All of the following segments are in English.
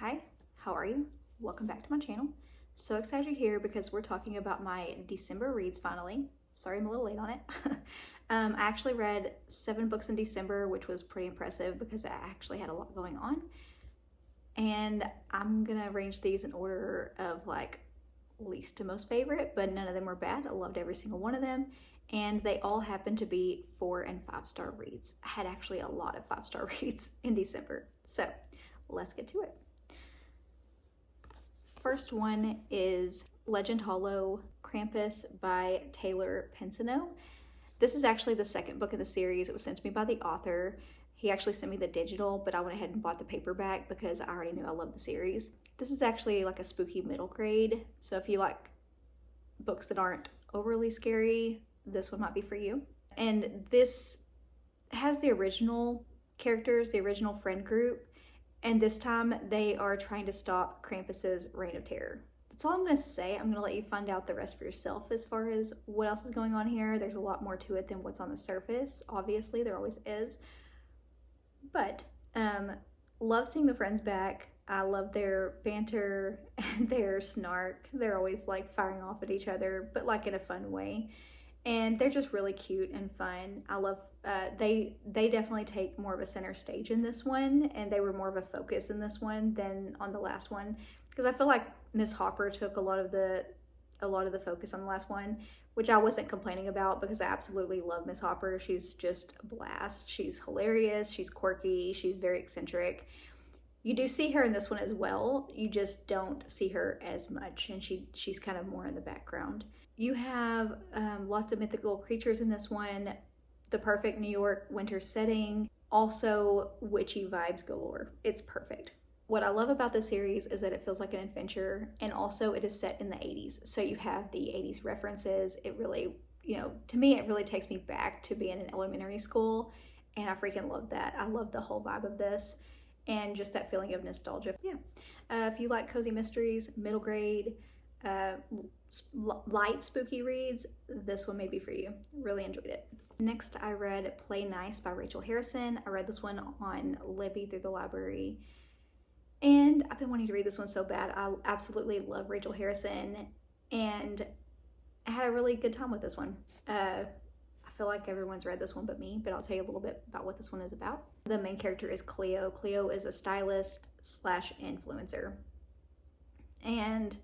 Hi, how are you? Welcome back to my channel. So excited you're here because we're talking about my December reads finally. Sorry I'm a little late on it. I actually read 7 books in December, which was pretty impressive because I actually had a lot going on. And I'm gonna arrange these in order of like least to most favorite, but none of them were bad. I loved every single one of them. And they all happened to be 4 and 5-star reads. I had actually a lot of 5-star reads in December. So let's get to it. First one is Legend Hollow Krampus by Taylor Pensoneau. This is actually the second book of the series. It was sent to me by the author. He actually sent me the digital, but I went ahead and bought the paperback because I already knew I loved the series. This is actually like a spooky middle grade. So if you like books that aren't overly scary, this one might be for you. And this has the original characters, the original friend group, and this time they are trying to stop Krampus's reign of terror. That's all I'm going to say. I'm going to let you find out the rest for yourself as far as what else is going on here. There's a lot more to it than what's on the surface. Obviously, there always is. But love seeing the friends back. I love their banter and their snark. They're always like firing off at each other, but like in a fun way. And they're just really cute and fun. I love, they definitely take more of a center stage in this one, and they were more of a focus in this one than on the last one. Because I feel like Miss Hopper took a lot of the focus on the last one, which I wasn't complaining about because I absolutely love Miss Hopper. She's just a blast. She's hilarious, she's quirky, she's very eccentric. You do see her in this one as well, you just don't see her as much, and she's kind of more in the background. You have lots of mythical creatures in this one, the perfect New York winter setting, also witchy vibes galore. It's perfect. What I love about this series is that it feels like an adventure, and also it is set in the 80s. So you have the 80s references. It really, to me, it really takes me back to being in elementary school, and I freaking love that. I love the whole vibe of this and just that feeling of nostalgia. Yeah. If you like cozy mysteries, middle grade, light spooky reads, this one may be for you. Really enjoyed it. Next, I read Play Nice by Rachel Harrison. I read this one on Libby through the library, and I've been wanting to read this one so bad. I absolutely love Rachel Harrison, and I had a really good time with this one. I feel like everyone's read this one but me, but I'll tell you a little bit about what this one is about. The main character is Cleo. Cleo is a stylist slash influencer, and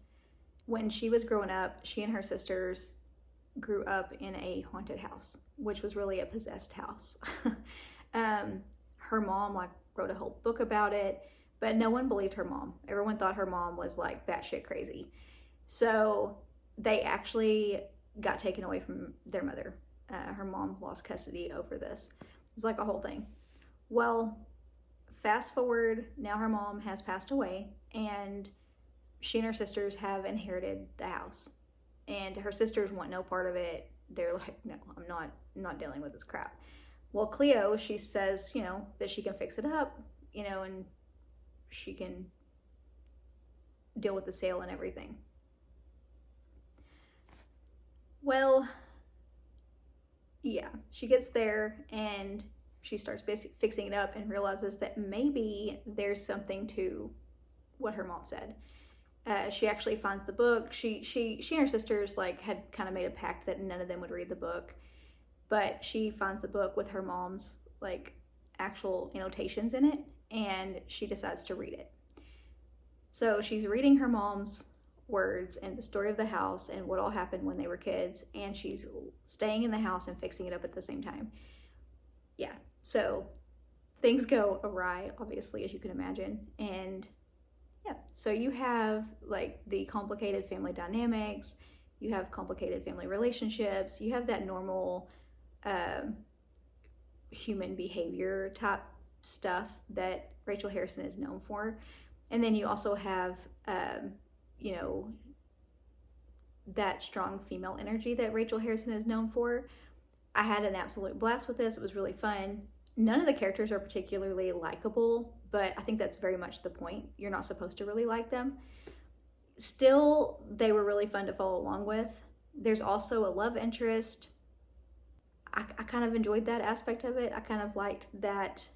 when she was growing up, she and her sisters grew up in a haunted house, which was really a possessed house. Her mom wrote a whole book about it, but no one believed her mom. Everyone thought her mom was like batshit crazy. So they actually got taken away from their mother. Her mom lost custody over this. It's like a whole thing. Well, fast forward, now her mom has passed away, and she and her sisters have inherited the house, and her sisters want no part of it. They're like, no, I'm not dealing with this crap. Well, Cleo, she says, that she can fix it up, and she can deal with the sale and everything. Well, yeah, she gets there and she starts fixing it up and realizes that maybe there's something to what her mom said. She actually finds the book. She and her sisters had kind of made a pact that none of them would read the book, but she finds the book with her mom's actual annotations in it, and she decides to read it. So she's reading her mom's words and the story of the house and what all happened when they were kids, and she's staying in the house and fixing it up at the same time. Yeah, so things go awry, obviously, as you can imagine, and yeah, so you have the complicated family dynamics, you have complicated family relationships, you have that normal human behavior type stuff that Rachel Harrison is known for. And then you also have, that strong female energy that Rachel Harrison is known for. I had an absolute blast with this. It was really fun. None of the characters are particularly likable, but I think that's very much the point. You're not supposed to really like them. Still, they were really fun to follow along with. There's also a love interest. I kind of enjoyed that aspect of it. I kind of liked that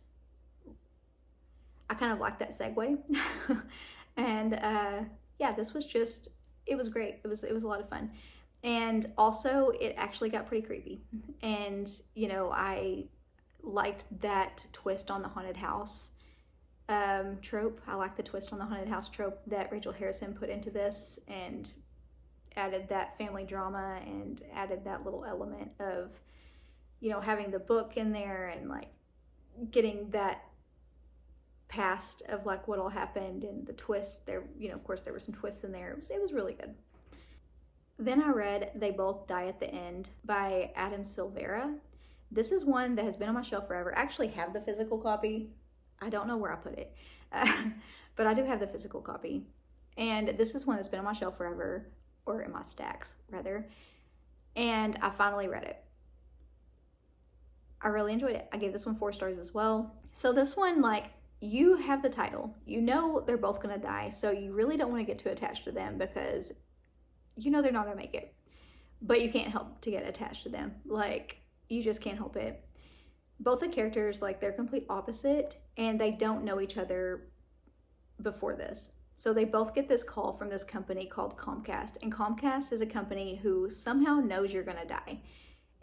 I kind of like that segue. And yeah, this was just, it was great. It was a lot of fun. And also it actually got pretty creepy. And, you know, I liked that twist on the haunted house trope. I like the twist on the haunted house trope that Rachel Harrison put into this, and added that family drama and added that little element of, you know, having the book in there and like getting that past of like what all happened and the twists there. You know, of course there were some twists in there. It was really good. Then I read They Both Die at the End by Adam Silvera. This is one that has been on my shelf forever. I actually have the physical copy. I don't know where I put it, but I do have the physical copy. And this is one that's been on my shelf forever, or in my stacks rather. And I finally read it. I really enjoyed it. I gave this one 4 stars as well. So this one, like, you have the title, you know they're both gonna die, so you really don't want to get too attached to them because you know they're not gonna make it, but you can't help to get attached to them. Like, you just can't help it. Both the characters, like, they're complete opposite, and they don't know each other before this. So they both get this call from this company called Comcast, and Comcast is a company who somehow knows you're gonna die.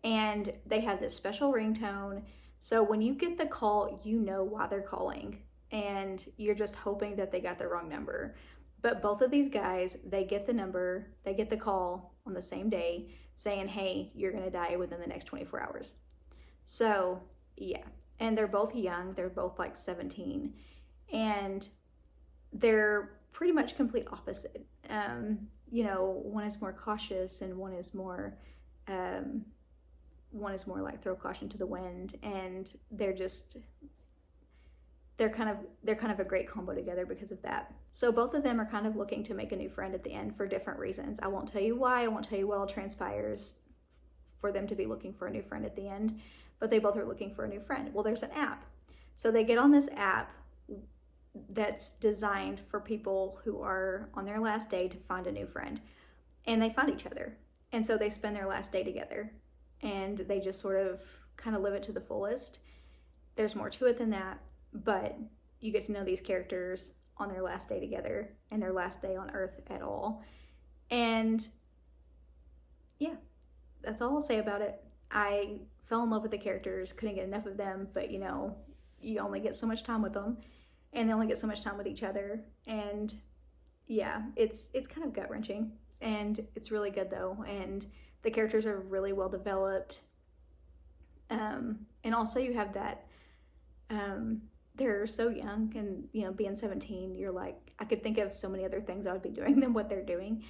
And they have this special ringtone. So when you get the call, you know why they're calling, and you're just hoping that they got the wrong number. But both of these guys, they get the number, they get the call on the same day saying, hey, you're gonna die within the next 24 hours. So yeah, and they're both young, they're both like 17, and they're pretty much complete opposite. You know, one is more cautious and one is more like throw caution to the wind, and they're kind of a great combo together because of that. So both of them are kind of looking to make a new friend at the end for different reasons. I won't tell you why, I won't tell you what all transpires for them to be looking for a new friend at the end, but they both are looking for a new friend. Well, there's an app. So they get on this app that's designed for people who are on their last day to find a new friend, and they find each other. And so they spend their last day together, and they just sort of kind of live it to the fullest. There's more to it than that, but you get to know these characters on their last day together and their last day on Earth at all. And yeah, that's all I'll say about it. I fell in love with the characters, couldn't get enough of them, but you know, you only get so much time with them, and they only get so much time with each other. And yeah, it's kind of gut-wrenching, and it's really good though, and the characters are really well developed. And also you have that, they're so young, and you know, being 17, you're like, I could think of so many other things I would be doing than what they're doing,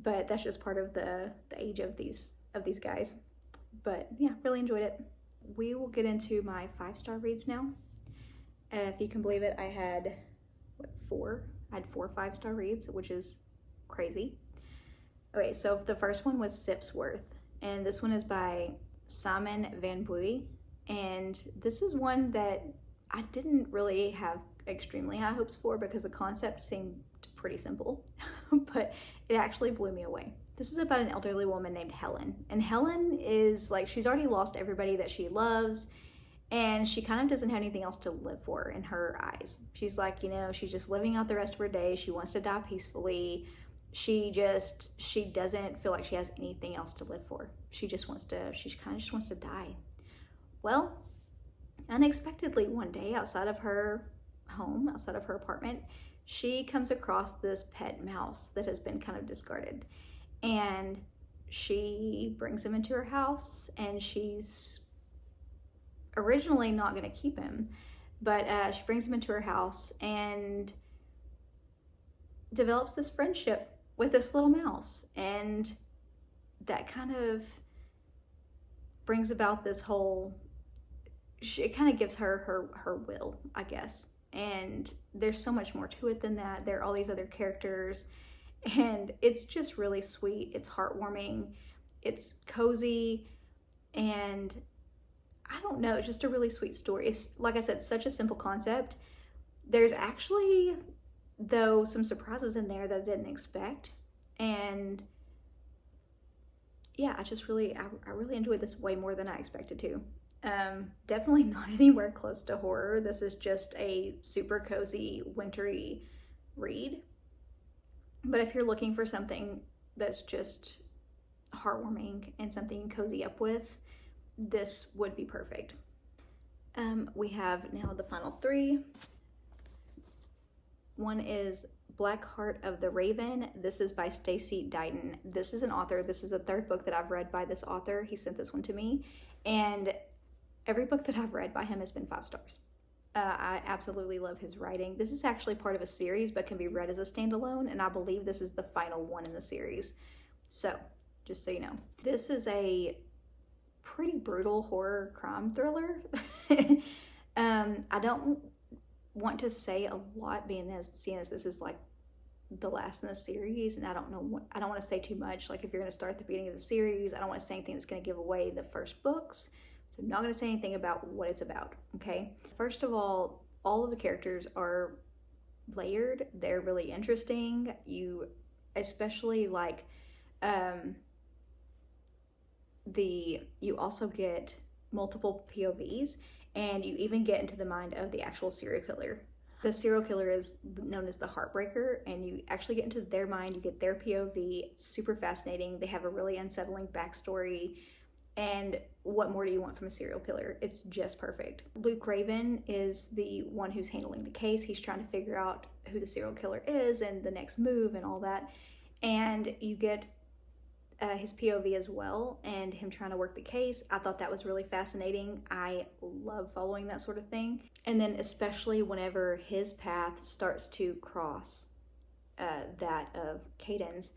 but that's just part of the age of these guys. But yeah, really enjoyed it. We will get into my 5-star reads now. If you can believe it, I had 4 5-star reads, which is crazy. Okay, so the first one was Sipsworth, and this one is by Simon Van Booy, and this is one that I didn't really have extremely high hopes for because the concept seemed pretty simple, but it actually blew me away. This is about an elderly woman named Helen, and Helen is like, she's already lost everybody that she loves, and she kind of doesn't have anything else to live for in her eyes. She's like, you know, she's just living out the rest of her days. She wants to die peacefully. She doesn't feel like she has anything else to live for. She kind of just wants to die. Well, unexpectedly one day, outside of her home, outside of her apartment, she comes across this pet mouse that has been kind of discarded, and she brings him into her house, and she's originally not going to keep him, but she brings him into her house and develops this friendship with this little mouse, and that kind of brings about this whole, it kind of gives her will, I guess. And there's so much more to it than that. There are all these other characters, and it's just really sweet. It's heartwarming, it's cozy, and I don't know, it's just a really sweet story. It's, like I said, such a simple concept. There's actually, though, some surprises in there that I didn't expect, and yeah, I really enjoyed this way more than I expected to. Definitely not anywhere close to horror. This is just a super cozy, wintry read. But if you're looking for something that's just heartwarming and something you can cozy up with, this would be perfect. We have now the final three. One is Black Heart of the Raven. This is by Stacey Dighton. This is an author. This is the third book that I've read by this author. He sent this one to me. And every book that I've read by him has been 5 stars. I absolutely love his writing. This is actually part of a series, but can be read as a standalone. And I believe this is the final one in the series. So, just so you know. This is a pretty brutal horror crime thriller. I don't want to say a lot, seeing as this is like the last in the series, and I don't want to say too much. Like, if you're going to start at the beginning of the series, I don't want to say anything that's going to give away the first books, so I'm not going to say anything about what it's about. Okay, first of all of the characters are layered. They're really interesting. You especially like you also get multiple POVs, and you even get into the mind of the actual serial killer. The serial killer is known as the Heartbreaker, and you actually get into their mind, you get their POV. It's super fascinating. They have a really unsettling backstory, and what more do you want from a serial killer? It's just perfect. Luke Raven is the one who's handling the case. He's trying to figure out who the serial killer is and the next move and all that, and you get his POV as well, and him trying to work the case. I thought that was really fascinating. I love following that sort of thing. And then especially whenever his path starts to cross that of Caden's,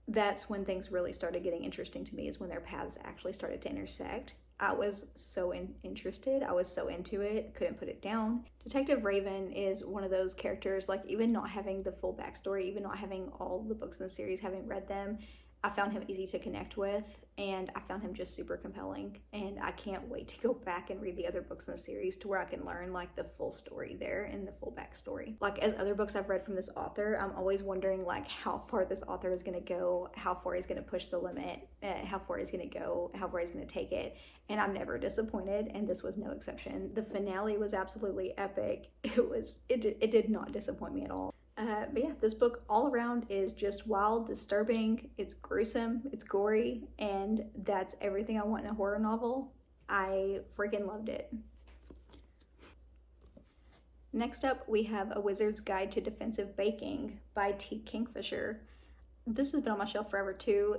that's when things really started getting interesting to me, is when their paths actually started to intersect. I was so interested. I was so into it. Couldn't put it down. Detective Raven is one of those characters, like, even not having the full backstory, even not having all the books in the series, having read them, I found him easy to connect with, and I found him just super compelling, and I can't wait to go back and read the other books in the series to where I can learn like the full story there and the full backstory. Like, as other books I've read from this author, I'm always wondering like how far this author is going to go, how far he's going to push the limit, how far he's going to go, how far he's going to take it, and I'm never disappointed, and this was no exception. The finale was absolutely epic. It did not disappoint me at all. But yeah, this book all around is just wild, disturbing, it's gruesome, it's gory, and that's everything I want in a horror novel. I freaking loved it. Next up, we have A Wizard's Guide to Defensive Baking by T. Kingfisher. This has been on my shelf forever too.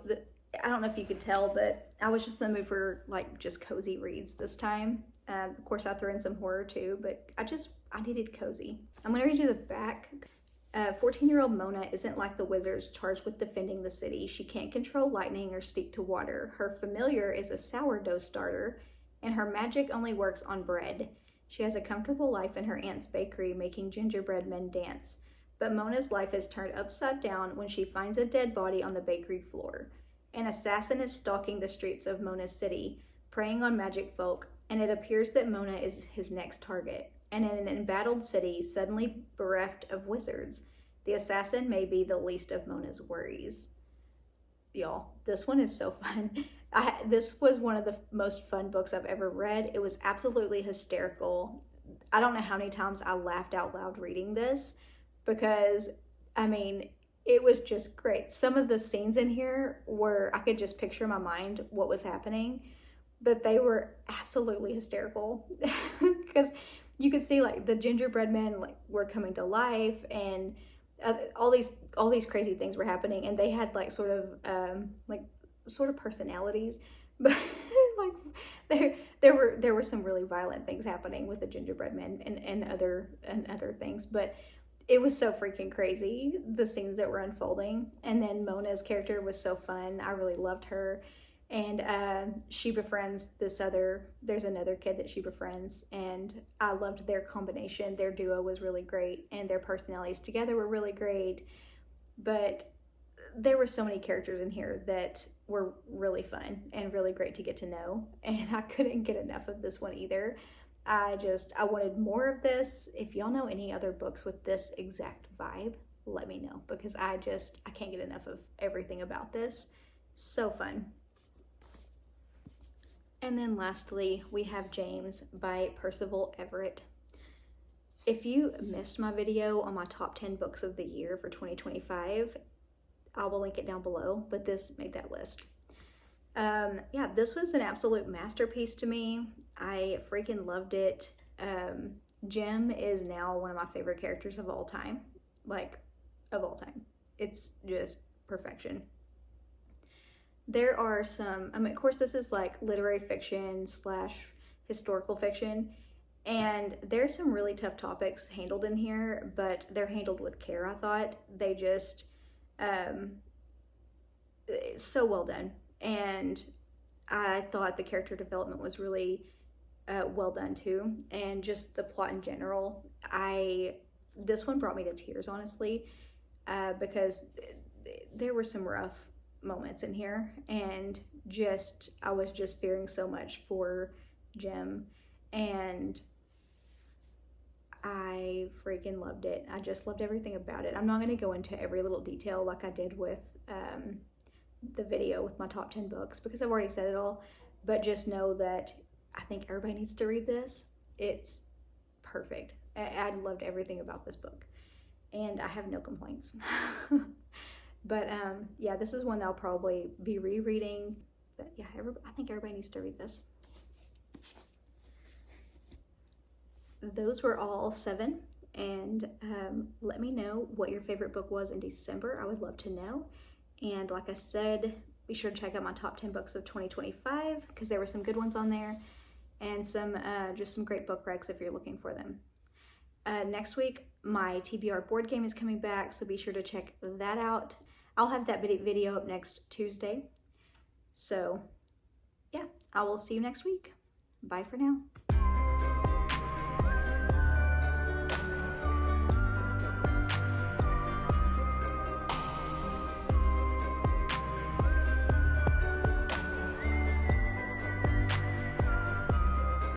I don't know if you could tell, but I was just in the mood for like just cozy reads this time. Of course, I threw in some horror too, but I needed cozy. I'm going to read you the back. 14-year-old Mona isn't like the wizards charged with defending the city. She can't control lightning or speak to water. Her familiar is a sourdough starter, and her magic only works on bread. She has a comfortable life in her aunt's bakery, making gingerbread men dance. But Mona's life is turned upside down when she finds a dead body on the bakery floor. An assassin is stalking the streets of Mona's city, preying on magic folk, and it appears that Mona is his next target. And in an embattled city, suddenly bereft of wizards, the assassin may be the least of Mona's worries. Y'all, this one is so fun. This was one of the most fun books I've ever read. It was absolutely hysterical. I don't know how many times I laughed out loud reading this, because, I mean, it was just great. Some of the scenes in here were, I could just picture in my mind what was happening, but they were absolutely hysterical because you could see like the gingerbread men like were coming to life, and all these crazy things were happening, and they had like sort of personalities, but like there were some really violent things happening with the gingerbread men and other things, but it was so freaking crazy, the scenes that were unfolding. And then Mona's character was so fun. I really loved her. And she befriends there's another kid that she befriends, and I loved their combination. Their duo was really great, and their personalities together were really great. But there were so many characters in here that were really fun and really great to get to know, and I couldn't get enough of this one either. I wanted more of this. If y'all know any other books with this exact vibe, let me know, because I can't get enough of everything about this. So fun. And then lastly, we have James by Percival Everett. If you missed my video on my top 10 books of the year for 2025, I will link it down below, but this made that list. Yeah, this was an absolute masterpiece to me. I freaking loved it. Jem is now one of my favorite characters of all time. Like, of all time. It's just perfection. There are some, I mean, of course, this is like literary fiction / historical fiction, and there's some really tough topics handled in here, but they're handled with care, I thought. They just, so well done. And I thought the character development was really well done too. And just the plot in general, this one brought me to tears, honestly, because there were some rough moments in here, and I was just fearing so much for Jem, and I freaking loved it. I just loved everything about it. I'm not going to go into every little detail like I did with the video with my top 10 books, because I've already said it all, but just know that I think everybody needs to read this. It's perfect. I loved everything about this book, and I have no complaints. But yeah, this is one that I'll probably be rereading. But yeah, I think everybody needs to read this. Those were all 7. And let me know what your favorite book was in December. I would love to know. And like I said, be sure to check out my top 10 books of 2025, because there were some good ones on there, and some just some great book recs if you're looking for them. Next week, my TBR board game is coming back, so be sure to check that out. I'll have that video up next Tuesday. So yeah, I will see you next week. Bye for now.